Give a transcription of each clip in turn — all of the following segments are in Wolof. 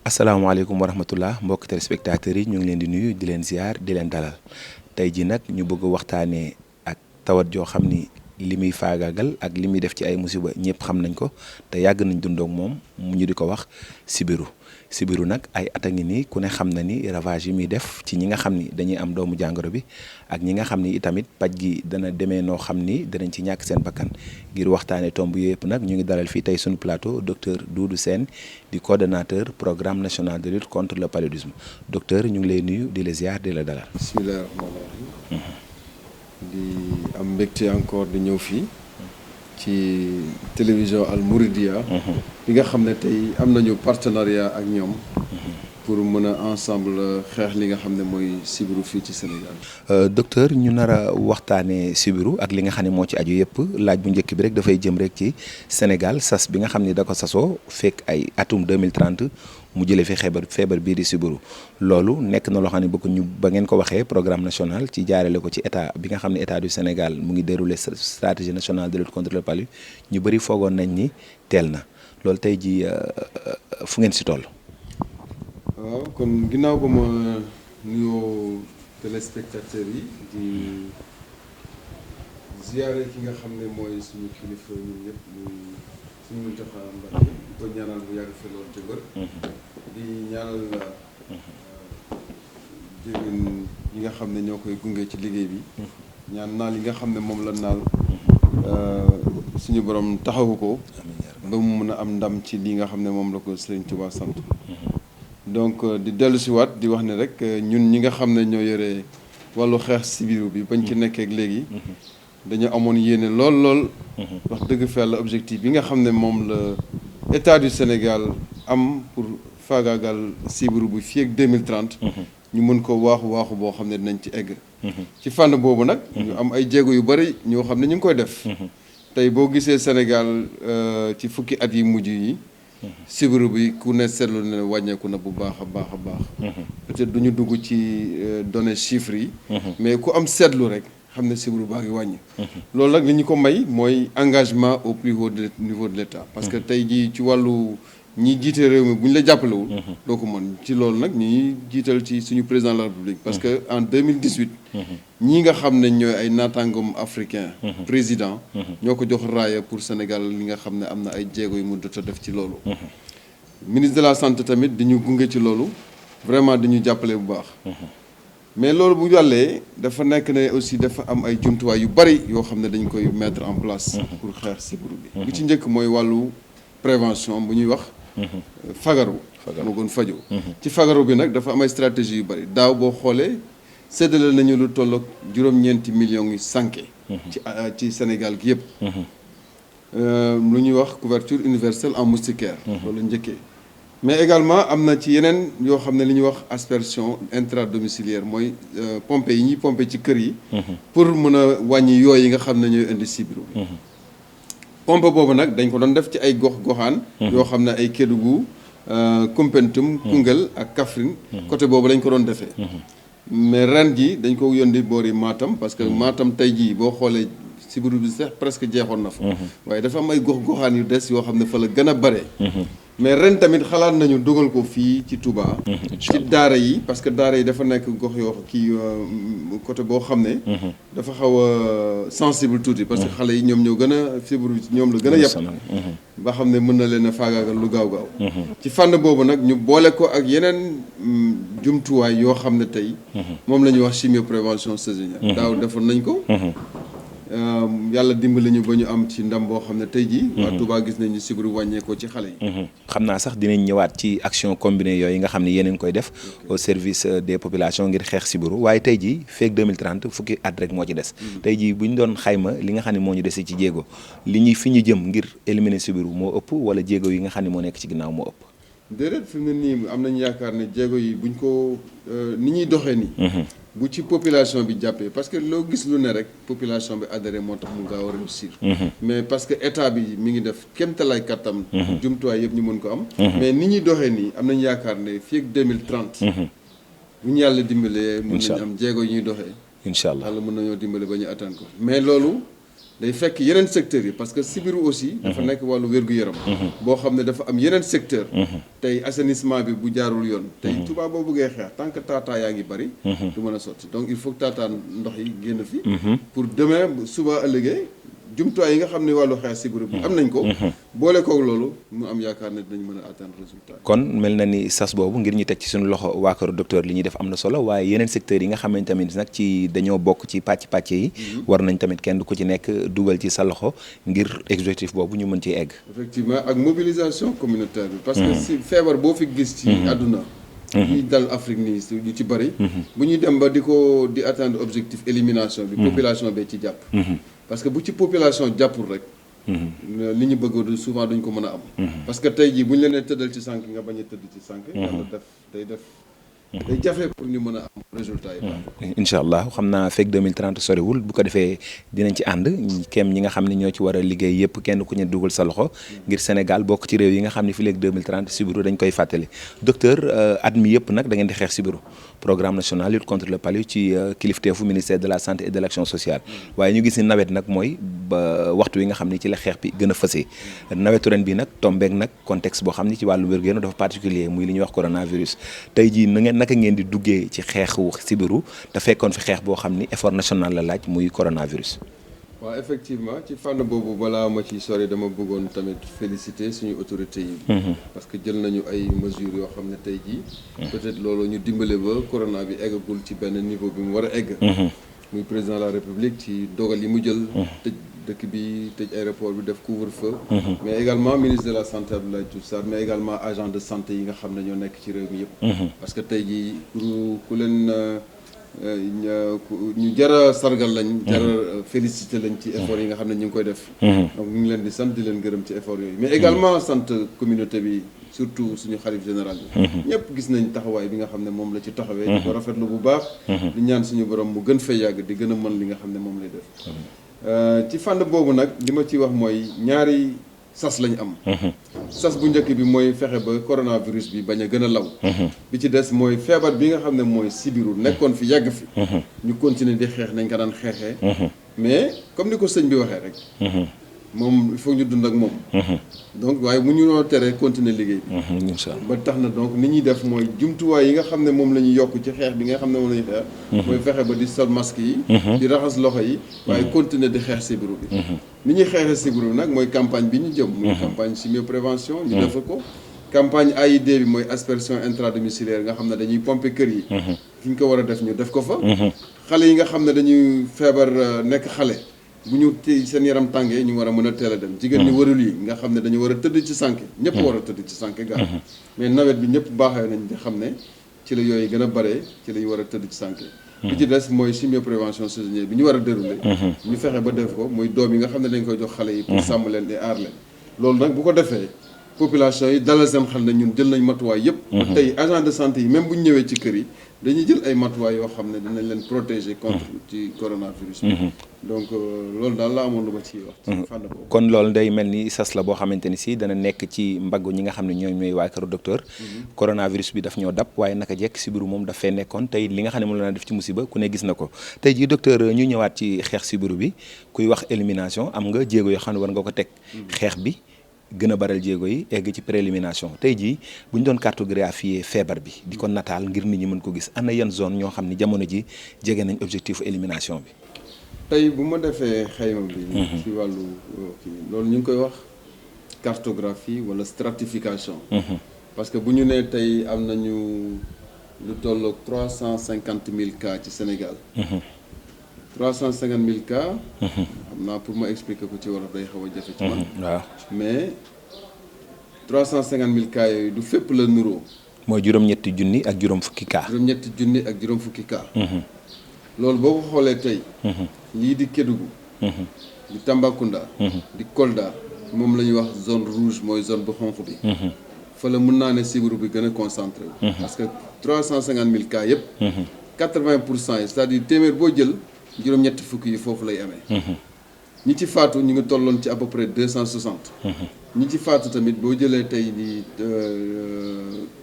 asalaamaaleykum wa rahmatullah mbokk téléspectateurs yi ñu ngi leen di nuyu di leen ziar di leen dalal tey ji nag ñu bëgg waxtaanee ak tawat joo xam ni li muy faagaagal ak li muy def ci ay musiba ñëpp xam nañ ko te yàgg nañ dundoog moom mu ñu di ko wax sibiru nag ay at a ngi nii ku ne xam na ni ravage yi muy def ci ñi nga xam ni dañuy am doomu jàngoro bi ak ñi nga xam ni itamit paj gi dana demee noo xam ni danañ ci ñàkk seen bakkan ngir waxtaanee tomb yooyu yëpp nag ñu ngi dalal fii tey suñu plateau docteur Doudou Sène di coordonnateur programme national de lutte contre le paludisme docteur ñu ngi lay nuyu di la ziar di la dalal. bisimilah rahmaani rahim di am mbégte encore di ñëw fii ci télévision Al Mouridiyyah bi nga xam ne tey am nañu partenariat ak ñoom pour mën a ensemble xeex li nga xam ne mooy sibiru fii ci Sénégal. docteur ñu nar a waxtaanee sibiru ak li nga xam ne moo ci aju yëpp laaj bu njëkk bi rek dafay jëm rek ci Sénégal sas bi nga xam ne da ko sasoo fekk ay atum 2030 mu jëlee fi feebar bii di sibiru loolu nekk na loo xam ne bëgg ñu ba ngeen ko waxee programme national ci jaarale ko ci état bi nga xam ne état du Sénégal mu ngi déroulé stratégie nationale de lutte contre le paludisme ñu bëri foogoon nañ ni teel na loolu tey ji fu ngeen si toll. waaw kon ginnaaw ba ma nuyoo téléspectateurs yi di ziare ki nga xam ne mooy suñu kilifa ñun ñëpp muy suñu Mountakha Mbacké di ko ñaanal bu yàgg fi loolu te wër di ñaanal jigéen yi nga xam ne ñoo koy gunge ci liggéey bi ñaan naal yi nga xam ne moom la naal suñu borom taxawu ko ba mu mën a am ndam ci li nga xam ne moom la ko Sëriñ Tuubaa sant donc di dellu si waat di wax ne rek ñun ñi nga xam ne ñoo yore wàllu xeex sibiru bi bañ ci nekkee ak léegi dañu amoon yéene lool wax dëgg fa yàlla objectif bi nga xam ne moom la état du Sénégal am pour faagaagal sibiru bi fii ak 2030 ñu mën ko waaxu boo xam ne dinañ ci egg ci fànn boobu nag ñu am ay jéego yu bari ñoo xam ne ñu ngi koy def tey boo gisee Sénégal ci fukki at yi mujj yi sibiru bi ku ne seetlu ne wàññeeku na bu baax a baax peut-être du ñu dugg ci données chiffres yi mais ku am seetlu rek xam ne sibiru baa ngi wàññi loolu nag li ñu ko may mooy engagement au plus haut niveau de l'État parce que tey jii ci wàllu ñi jiite réew mi bu ñu la jàppalewul doo ko mën ci loolu nag ñi jiital ci suñu président de la République parce que en 2018 ñii nga xam ne ñooy ay naataangoom africain président ñoo ko jox raaya pour Sénégal li nga xam ne am na ay jéego yu mu jot a def ci loolu ministre de la santé tamit di ñu gunge ci loolu vraiment di ñu jàppale bu baax mais loolu bu jàllee dafa nekk ne aussi dafa am ay jumtuwaay yu bari yoo xam ne dañ koy mettre en place pour xeex sibiru bi bu ci njëkk mooy wàllu prévention bu ñuy wax fagaru moo gën faju ci fagaru bi nag dafa am ay stratégie yu bari daaw boo xoolee séddale nañu lu tolloog juróom-ñeenti millions yi sànke ci Sénégal gi yëpp lu ñuy wax couverture universelle en moustiquaire loolu njëkkee mais également am na ci yeneen yoo xam ne li ñuy wax aspersion intradomiciliaire mooy pompe yi ñuy pompe ci kër yi pour mën a wàññi yooyu yi nga xam ne ñooy indi sibiru bi pompe boobu nag dañ ko doon def ci ay gox-goxaan yoo xam ne ay Kédougou Koumpentoum Koungheul ak Kaffrine côté boobu lañ ko doon defee mais ren ji dañ ko yónni boori Matam parce que Matam tey jii boo xoolee sibiru bi sax presque jeexoon na fa waaye dafa am ay gox-goxaan yu des yoo xam ne fa la gën a bare mais ren tamit xalaat nañu dugal ko fii ci Touba ci daara yi parce que daara yi dafa nekk gox yoo kii côté boo xam ne dafa xaw a sensible tuuti parce que xale yi ñoom ñoo gën a sibiru ñoom la gën a yàpp ba xam ne mën na leen a faagaagal lu gaaw ci fànn boobu nag ñu boole ko ak yeneen jumtuwaay yoo xam ne tey moom la ñuy wax chimioprévention saisonnière daaw defoon nañ ko yàlla dimbali ñu ba ñu am ci ndam boo xam ne tey jii waa Touba gis nañu sibiru wàññeekoo ci xale yi xam naa sax dinañ ñëwaat ci action combinée yooyu nga xam ne yéen a ngi koy def au service des populations ngir xeex sibiru waaye tey jii feek 2030 fukki at rek moo ci des tey jii bu ñu doon xayma li nga xam ne moo ñu dese ci jéego li ñuy fi ñu jëm ngir éliminer sibiru moo ëpp wala jéego yi nga xam ne moo nekk ci ginnaaw moo ëpp déedéet fi mu ne nii am nañu yaakaar ne jéego yi buñ ko ni ñuy doxee nii bu ci population bi jàppee parce que loo gis lu ne rek population bi adhéré moo tax mu gaaw a réussir mais parce que état bi mi ngi def kéemtalaay kattam jumtuwaay yëpp ñu mën ko am mais ni ñuy doxee nii am nañu yaakaar ne fii ak 2030 bu ñu yàlla dimbalee mën nañu am jéego yi ñuy doxee incha allah yàlla mën nañoo dimbale ba ñu atteindre ko mais loolu day fekk yeneen secteurs yi parce que sibiru aussi dafa nekk wàllu wér-gu-yaram boo xam ne dafa am yeneen secteur tey assainissement bi bu jaarul yoon tey Touba boo bëggee xeex tant que taataa yaa ngi bari du mën a sotti donc il faut que taataa ndox yi génn fi pour demain suba ëllëgee jumtuwaay yi nga xam ne wàllu xeex sibiru bi am nañ ko boole koog loolu mu am yaakaar ne dinañ mën a atteindre résultat kon mel na ni sas boobu ngir ñu teg ci suñu loxo waa kër docteur li ñuy def am na solo waaye yeneen secteurs yi nga xam ne tamit nag ci dañoo bokk ci pàcc yi war nañ tamit kenn ku ci nekk dugal ci sa loxo ngir objectif boobu ñu mën ci egg effectivement ak mobilisation communautaire bi parce que si feebar boo fi gis ci àdduna ñuy dal Afrique nii yu ci bëri bu ñuy dem ba di atteindre objectif élimination bi population bee ci jàpp parce que bu ci population jàppul rek li ñu bëgg souvent duñ ko mën a am parce que tey jii bu ñu leen tëddal ci sànq nga bañ a tëdd ci sànq yàlla day jafe pour ñu mën a am résultat yi incha allah xam naa fekk 2030 soriwul bu ko defee dinañ ci ànd kem ñi nga xam ne ñoo ci war a liggéey yëpp kenn ku ñu dugal sa loxo ngir Sénégal bokk ci réew yi nga xam ne fi léegi 2030 sibiru dañ koy fàttali docteur at mi yëpp nag da ngeen di xeex sibiru programme national lutte contre le palu ci kilifteefu ministère de la santé et de l'action sociale waaye ñu gis ni nawet nag mooy ba waxtu wi nga xam ne ci la xeex bi gën a fësee nawetu ren bi nag tombeek nag contexte boo xam ne ci wàllu wér-gu-yaram dafa particulier muy li ñuy wax coronavirus tey jii naka ngeen di duggee ci xeexu sibiru te fekkoon fi xeex boo xam ni effort national la laaj muy coronavirus. waaw effectivement ci fànn boobu balaa ma ci sori dama bëggoon tamit féliciter suñu autorités yi. parce que jël nañu ay mesures yoo xam ne tey jii. peut-être loolu ñu dimbale ba corona bi eggagul ci benn niveau bi mu war a egg. muy président de la république ci dogal yi mu jël. tëj dëkk bi tëj aéroport bi def couvre-feu. mais également ministre de la santé Abdoulaye Diouf Sarr mais également agent de santé yi nga xam ne ñoo nekk ci réew mi yëpp. parce que tey jii ku leen ñu jara sargal lañ. jara félicité lañ ci effort yi nga xam ne ñu ngi koy def. donc ñu ngi leen di sant di leen gërëm ci effort yooyu mais également sant communauté bi surtout suñu xalif général bi. ñëpp gis nañ taxawaay bi nga xam ne moom la ci taxawee. di ko rafetlu bu baax. di ñaan suñu borom mu gën fay yàgg di gën a mën li nga xam ne moom lay def. ci fànn boobu nag li ma ci wax mooy ñaari sas lañ am. sas bu njëkk bi mooy fexe ba coronavirus bi bañ a gën a law. bi ci des mooy feebar bi nga xam ne mooy sibiru nekkoon fi yàgg fi. ñu continuer di xeex nañ ko daan xeexee. mais comme ni ko sëñ bi waxee rek. moom il faut ñu dund ak moom. donc waaye mu ñu noo tere continuer liggéey bi. incha allah ba tax na donc ni ñuy def mooy jumtuwaay yi nga xam ne moom la ñuy yokk ci xeex bi nga xam ne moom la ñuy xeex. mooy fexe ba di sol masque yi. di raxas loxo yi. waaye continuer di xeex sibiru bi. ni ñuy xeexee sibiru bi nag mooy campagne bi ñu jëm. muy campagne chimioprévention ñu def ko. campagne AID bi mooy aspersion intradomiciliaire nga xam ne dañuy pomper kër yi. fi ñu ko war a def ñu def ko fa. xale yi nga xam ne dañuy feebar nekk xale. bu ñu seen yaram tàngee ñu war a mën a teel a dem jigéen ñi warul yi nga xam ne dañu war a tëdd ci sànke ñëpp war a tëdd ci sànke gaaw mais nawet bi ñëpp baaxee nañ di xam ne ci la yooyu gën a bare ci la ñu war a tëdd ci sànke bi ci des mooy chimioprévention saisonnière bi ñu war a dérouler ñu fexe ba def ko mooy doom yi nga xam ne dañ koy jox xale yi pour sàmm leen et aar leen loolu nag bu ko defee population yi dalal seen xel ne ñun jël nañ matuwaay yëpp tey agent de santé yi même bu ñu ñëwee ci kër yi dañuy jël ay matuwaay yoo xam ne dinañ leen protéger contre ci coronavirus bi donc loolu daal la amoon lu ma ciy wax ci fànn boobu kon loolu day mel ni sas la boo xamante ni si dana nekk ci mbaggu ñi nga xam ne ñoom ñooy waa kër docteur coronavirus bi daf ñoo dab waaye naka jekk sibiru moom daf fee nekkoon tey li nga xam ne moom la def ci musiba ku ne gis na ko tey jii docteur ñu ñëwaat ci xeex sibiru bi kuy wax élimination am nga jéego yoo xam ne war nga ko teg xeex bi gën a baral jéego yi egg ci préélimination tey jii bu ñu doon cartographier feebar bi di ko nataal ngir nit ñi mën ko gis ana yan zone ñoo xam ne jamono ji jege nañ objectif élimination bi. tey bu ma defee xayma bi. ci wàllu kii loolu ñu ngi koy wax cartographie wala stratification. parce que bu ñu nee tey am nañu lu tolloog 350 000 cas ci Sénégal. 350 000 cas. xam naa pour ma expliquer ko ci wolof day xaw a jafe ci man. waaw mais 350 000 cas yooyu du fépp la nuroo. mooy juróom-ñetti junni ak juróom fukki cas. juróom-ñetti junni ak juróom fukki cas. loolu boo ko xoolee tey. lii di Kédougou. di Tambacounda. di Kolda moom la ñuy wax zone rouge mooy zone bu xonq bi. fa la mën naa ne sibiru bi gën a concentré wu. parce que 350 000 cas yëpp. 80% yi c'est-à-dire téeméer boo jël. juróom-ñetti fukki yi foofu lay amee. ñi ci faatu ñu ngi tolloon ci à peu près 260. ñi ci faatu tamit boo jëlee tey nii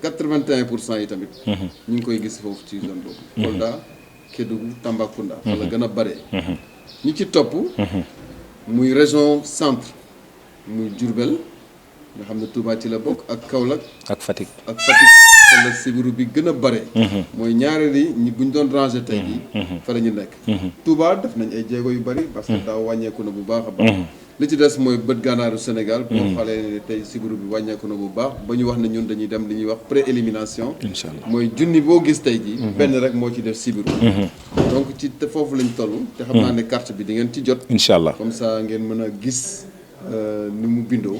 81% yi tamit. ñu ngi koy gis foofu ci zone boobu. Kolda Kédougou Tambacounda. fa la gën a bare. ñi ci topp muy région centre muy Diourbel nga xam ne Touba ci la bokk ak Kaolack ak Fatick la sibiru bi gën a bare. mooy ñaareeli ñi bu ñu doon rangé tey jii. fa la ñu nekk. Touba def nañ ay jéego yu bari. parce que daaw wàññeeku na bu baax a baax. li ci des mooy bët gànnaaru Sénégal. boo xoolee ne tey sibiru bi wàññeeku na bu baax ba ñu wax ne ñun dañuy dem li ñuy wax pré-élimination. incha allah mooy junni boo gis tey jii. benn rek moo ci def sibiru. donc ci foofu lañ toll. te xam naa ne carte bi di ngeen ci jot. incha allah comme ça ngeen mën a gis ni mu bindoo.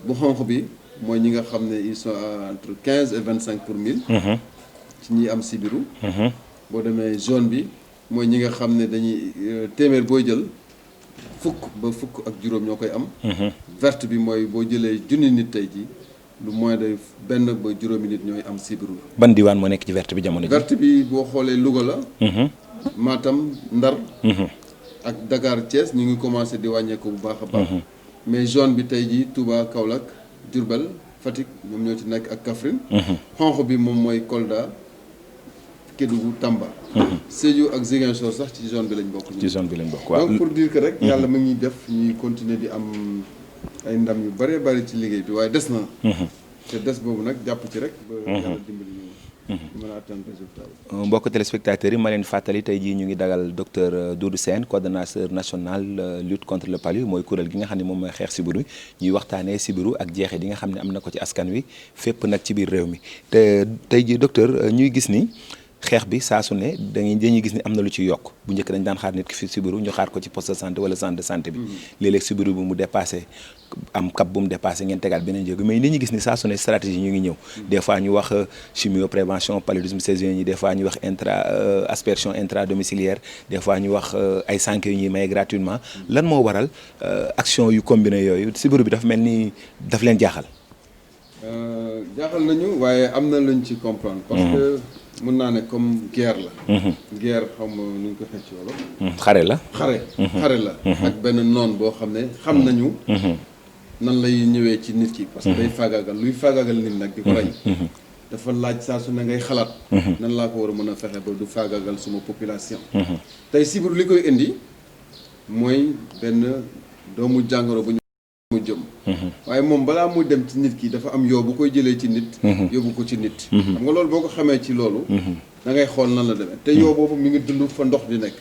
bu xonq bi. mooy ñi nga xam ne ils sont entre 15 et 25 pour 1000. ci ñi am sibiru. boo demee jaune bi mooy ñi nga xam ne dañuy téeméer booy jël fukk ba fukk ak juróom ñoo koy am. verte bi mooy boo jëlee junni nit tey ji lu moins de benn ba juróomi nit ñooy am sibiru. ban diwaan moo nekk ci verte bi jamono ji. verte bi boo xoolee Louga la. Matam Ndar. ak Dakar Thiès ñu ngi commencé di wàññeeku bu baax a baax. mais jaune bi tey ji Touba Kaolack. Diourbel Fatick ñoom ñoo ci nekk ak Kaffrine. xonq bi moom mooy Kolda Kédougou Tamba. Sédhiou ak Ziguinchor sax ci zone bi lañ bokk. ci zone bi lañ bokk waaw donc pour dire que rek. yàlla mu ngi def ñuy continuer di am ay ndam yu bëree bëri ci liggéey bi waaye des na. te des boobu nag jàpp ci rek. ba yàlla dimbali ñu. mën a atteindre résultat yi. mbokk téléspectateurs yi ma leen fàttali tey jii ñu ngi dagal docteur Doudou Sène coordonnateur national lutte contre le palu mooy kuréel gi nga xam ne moom mooy xeex sibiru ñuy waxtaanee sibiru ak jeexit yi nga xam ne am na ko ci askan wi fépp nag ci biir réew mi te tey jii docteur ñuy gis ni xeex bi saa su ne dañuy gis ni am na lu ci yokk bu njëkk dañ daan xaar nit ki fi sibiru ñu xaar ko ci poste de santé wala centre de santé bi léeg-léeg sibiru bi mu dépassé am cap bu mu dépassé ngeen tegaat beneen jéego mais li ñu gis ni saa su ne stratégie ñu ngi ñëw des fois ñu wax chimio prévention paludisme saisonnier yi des fois ñu wax aspersion intra domiciliaire des fois ñu wax ay sànke yu ñuy maye gratuitement lan moo waral action yu combiné yooyu sibiru bi dafa mel ni daf leen jaaxal. jaaxal nañu waaye am na luñ ci comprendre. parce que mën naa ne comme guerre la. guerre xam nga nu ñu ko xëcc ci wolof. xare la. xare la. ak benn noon boo xam ne xam nañu. nan lay ñëwee ci nit ki. parce que day faagaagal luy faagaagal nit nag di ko rey. dafa laaj saa su ne ngay xalaat. nan laa ko war a mën a fexe ba du faagaagal suma population. tey sibiru li koy indi mooy benn doomu jàngoro bu ñu mu jëm. waaye moom balaa muy dem ci nit ki dafa am yoo bu koy jëlee ci nit. yóbbu ko ci nit. xam nga loolu boo ko xamee ci loolu. da ngay xool nan la demee te yoo boobu mi ngi dund fa ndox di nekk.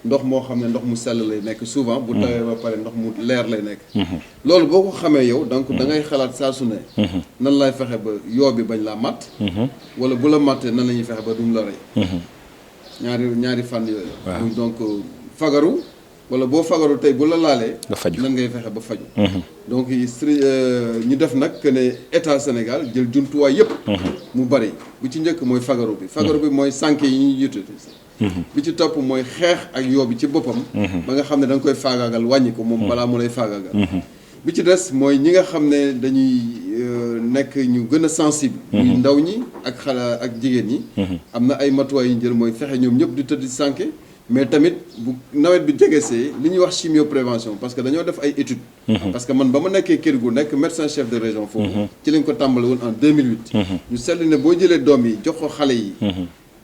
ndox moo xam ne ndox mu sell lay nekk souvent bu tawee ba pare ndox mu leer lay nekk. loolu boo ko xamee yow donc da ngay xalaat saa su ne. nan lay fexe ba yoo bi bañ laa matt. wala bu la mattee nan la ñuy fexe ba dum la rey. ñaari fànn yooyu. muy donc fagaru. wala boo fagaru tey bu la laalee. nga faju nan ngay fexe ba faju donc ñu def nag que ne état Sénégal jël jumtuwaay yëpp. mu bari bu ci njëkk mooy fagaru bi. fagaru bi mooy sànke yi ñuy jiitu. bi ci topp mooy xeex ak yoo bi ci boppam. ba nga xam ne da nga koy faagaagal wàññi ko moom balaa mu lay faagaagal. bi ci des mooy ñi nga xam ne dañuy nekk ñu gën a sensible. muy ndaw ñi ak xale ak jigéen ñi. am na ay matuwaay yu ñu jël mooy fexe ñoom ñëpp di tëdd sànke. mais tamit bu nawet bi jegesee li ñuy wax chimio prévention parce que dañoo def ay études. parce que man ba ma nekkee Kédougou nekk médecin chef de région foofu. ci lañ ko tàmbali woon en 2008. ñu seetlu ne boo jëlee doom yi jox ko xale yi.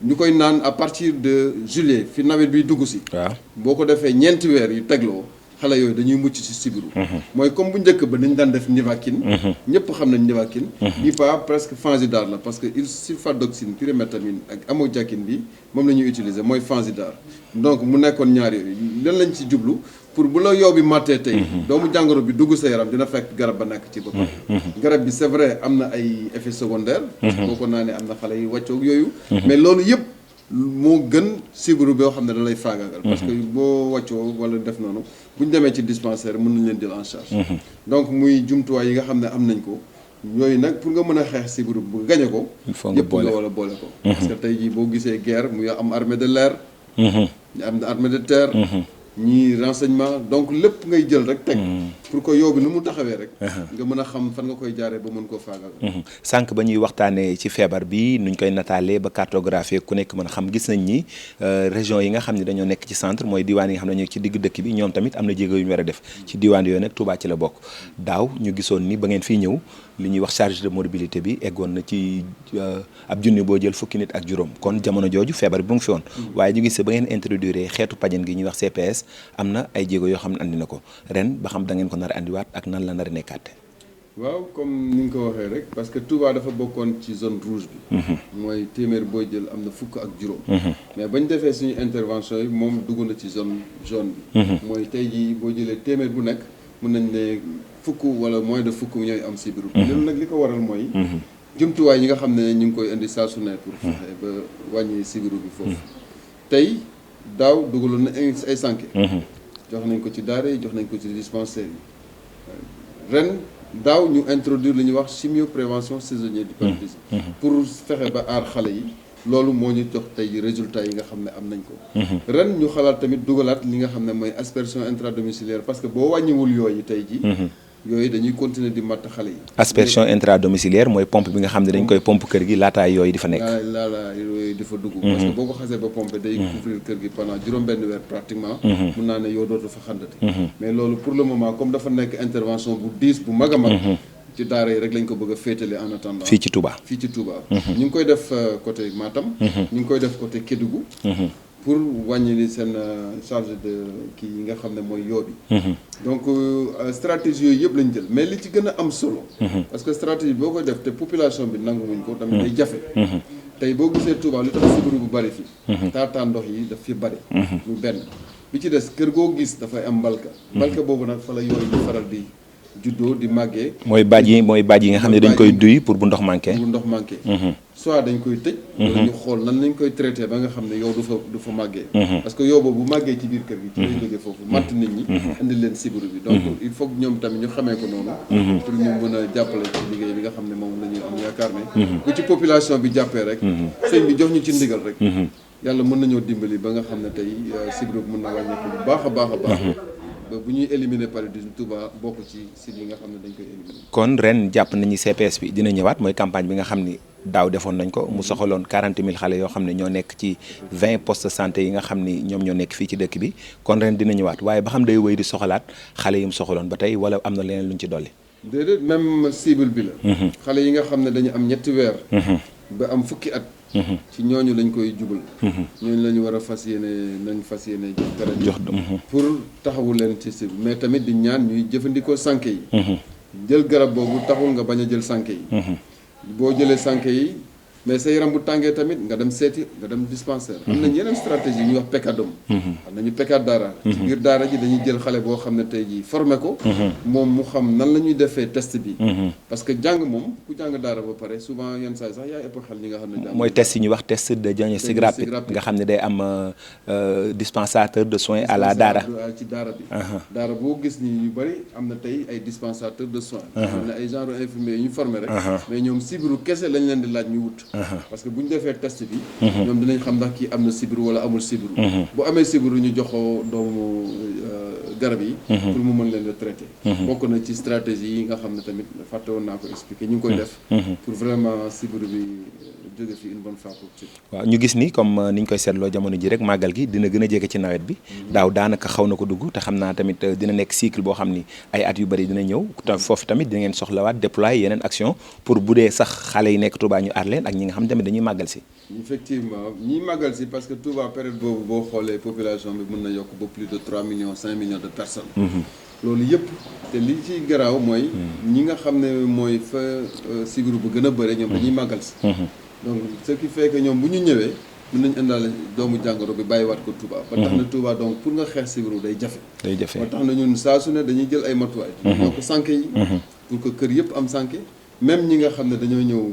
ñu koy naan à partir de juillet fi nawet bi dugg si. waaw boo ko defee ñeenti weer yu tegloo xale yooyu dañuy mucc ci sibiru. mooy comme bu njëkk ba dañ daan def Nivaquine. ñëpp xam nañ Nivaquine. bii pas presque Fansidar la parce que il sulfadoxine pyrimétamine ak amodiaquine bi moom la ñuy utiliser mooy Fansidar. donc mu nekkoon ñaar yooyu lan lañ ci jublu pour bu la yow bi màttee tey. doomu jàngoro bi dugg sa yaram dina fekk garab ba nekk ci ba pare. garab bi c'est vrai am na ay effets secondaires. boo ko naanee am na xale yu wàccoog yooyu. mais loolu yëpp moo gën sibiru boo xam ne da lay faagaagal. parce que boo wàccoo wala def noonu bu ñu demee ci dispensaire mën nañ leen jël en charge. donc muy jumtuwaay yi nga xam ne am nañ ko. yooyu nag pour nga mën a xeex sibiru bu gañe ko. il faut nga boole yëpp nga wala boole ko. parce que tey jii boo gisee guerre muy am armée de l'air. am na armée de terre. ñii renseignement donc lépp ngay jël rek teg. pour que yow bi nu mu taxawee rek. nga mën a xam fan nga koy jaaree ba mën koo faagaagal. sànq ba ñuy waxtaanee ci feebar bi nuñ koy nataalee ba cartographie ku nekk mën a xam gis nañ ni région yi nga xam ne dañoo nekk ci centre mooy diwaan yi nga xam ne ñoo ci digg dëkk bi ñoom tamit am na jéego yu ñu war a def ci diwaan yooyu nag Touba ci la bokk daaw ñu gisoon ni ba ngeen fii ñëw li ñuy wax charge de mobilité bi eggoon na ci ab junni boo jël fukki nit ak juróom kon jamono jooju feebar bi mu ngi fi woon waaye ñu gis ba ngeen introduire xeetu pajen gi ñuy wax CPS am na ay jéego yoo xam ne andi na ko ren ba xam da ngeen ko nar a andiwaat ak nan la nar a nekkaate. waaw comme ni nga ko waxee rek parce que Touba dafa bokkoon ci zone rouge bi. mooy téeméer booy jël am na fukk ak juróom. mais bañ defee suñu intervention yi moom dugg na ci zone jaune bi. mooy tey jii boo jëlee téeméer bu nekk mën nañ ne fukk wala moins de fukk ñooy am sibiru. loolu nag li ko waral mooy. jumtuwaay yi nga xam ne ñu ngi koy indi saa su ne pour fexe ba wàññi sibiru bi foofu. tey daaw dugaloon na ay sànke. jox nañ ko ci daara yi jox nañ ko ci dispensaire yi ren. daaw ñu introduire li ñuy wax chimio prévention saisonnière du paludisme pour fexe ba aar xale yi loolu moo ñu jox tey résultats yi nga xam ne am nañ ko ren ñu xalaat tamit dugalaat li nga xam ne mooy aspersion intradomiciliaire parce que boo wàññiwul yooyu tey ji yooyu dañuy continuer di matt xale yi aspersion intradomiciliaire mooy pompe bi nga xam ne dañ koy pompe kër gi laataa yooyu di fa nekk laalaa yooyu di fa dugg parce que boo ko xasee ba pompe day couvrir kër gi pendant juróom-benn weer pratiquement mun naa ne yow dootu fa xandati mais loolu pour le moment comme dafa nekk intervention bu diis bu mag a mag ci daara yi rek lañ ko bëgg a féetale en attendant fii ci Touba ñu ngi koy def côté Matam ñu ngi koy def côté Kédougou pour wàññi li seen charge de kii yi nga xam ne mooy yoo bi donc stratégie yooyu yëpp lañ jël mais li ci gën a am solo parce que stratégie boo koy def te population bi nanguwuñ ko tamit day jafe tey boo gisee Touba lu tax sibiru bu bari fi taataa ndox yi daf fi bari mu benn bi ci des kër goo gis dafay am mbalka boobu nag fa la yooyu di faral di juddoo di màggee mooy baaj yi nga xam ne dañ koy duy pour bu ndox manqué soit dañ koy tëj wala ñu xool nan lañ koy traité ba nga xam ne yow du fa màggee parce que yow boobu bu màggee ci biir kër gi ci lay jógee foofu matt nit ñi indi leen sibiru bi donc il faut que ñoom tamit ñu xamee ko noonu pour ñu mën a jàppale ci liggéey bi nga xam ne moom la ñuy am yaakaar ne bu ci population bi jàppee rek sëñ bi jox ñu ci ndigal rek yàlla mën nañoo dimbali ba nga xam ne tey sibiru bi mën na wàññeeku bu baax a baax a baax bu ñuy éliminer paludisme Touba bokk ci sites yi nga xam ne dañ koy éliminer. kon ren jàpp nañu CPS bi dina ñëwaat mooy campagne bi nga xam ni daaw defoon nañ ko mu soxaloon 40 000 xale yoo xam ne ñoo nekk ci 20 postes de santé yi nga xam ni ñoom ñoo nekk fii ci dëkk bi kon ren dina ñëwaat waaye ba xam day wéy di soxalaat xale yi mu soxaloon ba tey wala am na leneen lu ñu ci dolli. déedéet même cible bi la. xale yi nga xam ne dañu am ñetti weer. ba am fukki at. ci ñooñu lañ koy jubal. ñooñu la ñu war a fas yéene jox garab yi pour taxawu leen ci cible mais tamit di ñaan ñuy jëfandikoo sànke yi. jël garab boobu taxul nga bañ a jël sànke yi. boo jëlee sànke yi mais sa yaram bu tàngee tamit nga dem seeti nga dem dispensaire. am nañ yeneen stratégie yu ñuy wax pekadom. am nañu pekad daara. ci biir daara ji dañuy jël xale boo xam ne tey jii formé ko. moom mu xam nan la ñuy defee test bi. parce que jàng moom ku jàng daara ba pare souvent yenn saa yi sax yaa ëpp xel ñi nga xam ne. mooy test yi ñuy wax test de diagnostic rapide nga xam ne day am dispensateur de soins à la daara. ci daara bi. daara boo gis ni ñu bëri am na tey ay dispensateur de soins. am na ay genre infirmier yu ñu formé rek. mais ñoom sibiru kese lañ leen di laaj ñu wut. parce que bu ñu defee test bi ñoom dinañ xam ndax kii am na sibiru wala amul sibiru bu amee sibiru ñu jox ko doomu garab yi pour mu mën leen a traité bokk na ci stratégie yi nga xam ne tamit fàtte woon naa ko expliqué ñu ngi koy def pour vraiment sibiru bi jóge fi une bonne fois pour tout. waaw ñu gis ni comme ni ñu koy seetloo jamono ji rek màggal gi dina gën a jege ci nawet bi daaw daanaka xaw na ko dugg te xam naa tamit dina nekk cycle boo xam ni ay at yu bëri dina ñëw foofu tamit dina ngeen soxlawaat déployer yeneen action pour bu dee sax xale yi nekk Touba ñu aar leen ak ñi nga xam tamit dañuy màggal si. effectivement ñiy màggal si parce que Touba période boobu boo xoolee population bi mën na yokk ba plus de 3 millions 5 millions de personnes. loolu yëpp te li ci garaaw mooy. ñi nga xam ne mooy fa sibiru bu gën a bëre ñoom dañuy màggal si. donc ce qui fait que ñoom bu ñu ñëwee mën nañu indaale doomu jàngoro bi bàyyiwaat ko Touba. ba tax na Touba donc pour nga xeex sibiru day jafe. ba tax na ñun saa su ne dañuy jël ay matuwaay. donc sànke yi. pour que kër yëpp am sànke. même ñi nga xam ne dañoo ñëw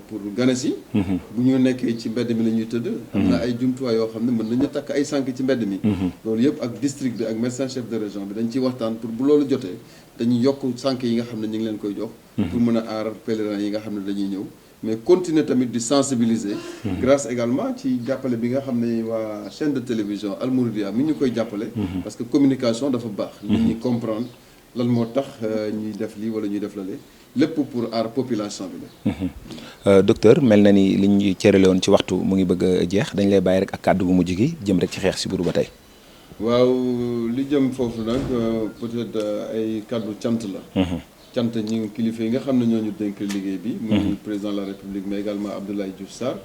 pour gane si bu ñu nekkee ci mbedd mi la ñuy tëdd am na ay jumtuwaay yoo xam ne mën nañu takk ay sànk ci mbedd mi loolu yëpp ak district bi ak médecin chef de région bi dañ ciy waxtaan pour bu loolu jotee dañuy yokk sànk yi nga xam ne ñu ngi leen koy jox pour mën a aar pèlerins yi nga xam ne dañuy ñëw mais continuer tamit di sensibiliser grâce également ci jàppale bi nga xam ne waa chaîne de télévision Al Mouridiyyah mi ñu koy jàppale parce que communication dafa baax nit ñi comprendre lan moo tax ñuy def lii wala ñuy def lale lépp pour aar population bi la. Docteur mel na ni li ñu cërale woon ci waxtu mu ngi bëgg a jeex dañ lay bàyyi rek ak kàddu gu mujj gi jëm rek ci xeex sibiru ba tey. waaw li jëm foofu nag peut-être ay kàddu cant la. cant ñi kilifa yi nga xam ne ñoo ñu dénk liggéey bi. muy président de la république mais également Abdoulaye Diouf Sarr.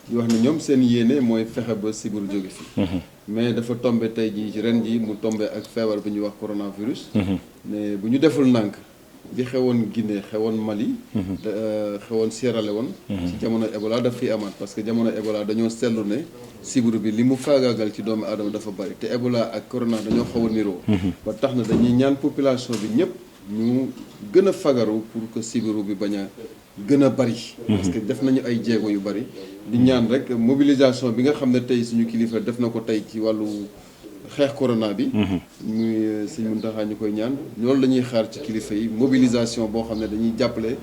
di wax ne ñoom seen yéene mooy fexe ba sibiru jóge fi. mais dafa tombé tey jii ci ren ji mu tombé ak feebar bi ñuy wax coronavirus. mais bu ñu deful nànk bi xewoon Guinée xewoon Mali. xewoon Sierra Leone. ci jamono Ebola daf fiy amaat parce que jamono Ebola dañoo seetlu ne sibiru bi li mu faagaagal ci doomu aadama dafa bari te Ebola ak corona dañoo xaw a niroo. ba tax na dañuy ñaan population bi ñëpp ñu gën a fagaru pour que sibiru bi bañ a gën a bari. parce que def nañu ay jéego yu bari. di ñaan rek mobilisation bi nga xam ne tey suñu kilifa def na ko tey ci wàllu xeex corona bi. muy sëñ Mountakha ñu koy ñaan loolu la ñuy xaar ci kilifa yi mobilisation boo xam ne dañuy jàppale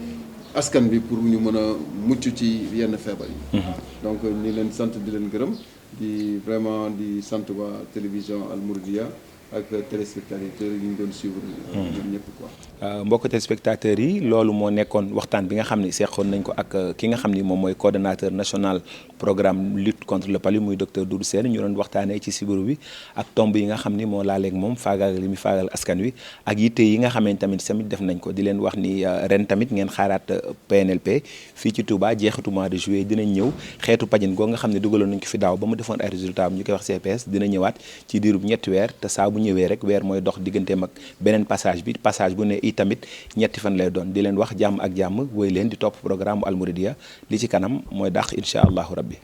askan bi pour ñu mën a mucc ci yenn feebar yi. donc ñu leen sant di leen gërëm di vraiment di sant waa télévision Al Mouridiyyah ak téléspectateurs yi ñu doon suivre ñoom ñëpp quoi. mbokk téléspectateurs yi loolu moo nekkoon waxtaan bi nga xam ni seqoon nañ ko ak ki nga xam ni moom mooy coordonnateur national programme lutte contre le palu muy docteur Doudou Sène ñu doon waxtaanee ci sibiru bi ak tomb yi nga xam ni moo laaleeg moom faagaagal li muy faagaagal askan wi ak yitte yi nga xamante tamit def nañ ko di leen wax ni ren tamit ngeen xaaraat PNLP fii ci Touba jeexitu mois de juillet dinañ ñëw xeetu pajin goo nga xam ne dugaloon nañ ko fi daaw ba mu defoon ay résultats ñu koy wax CPS dina ñëwaat ci diirub ñetti weer te saa bu ñëwee rek weer mooy dox digganteem ak beneen passage bi passage bu ne i tamit ñetti fan lay doon di leen wax jàmm ak jàmm woy leen di topp programme Al Mouridiyyah li ci kanam mooy dàq incha allahu rabbi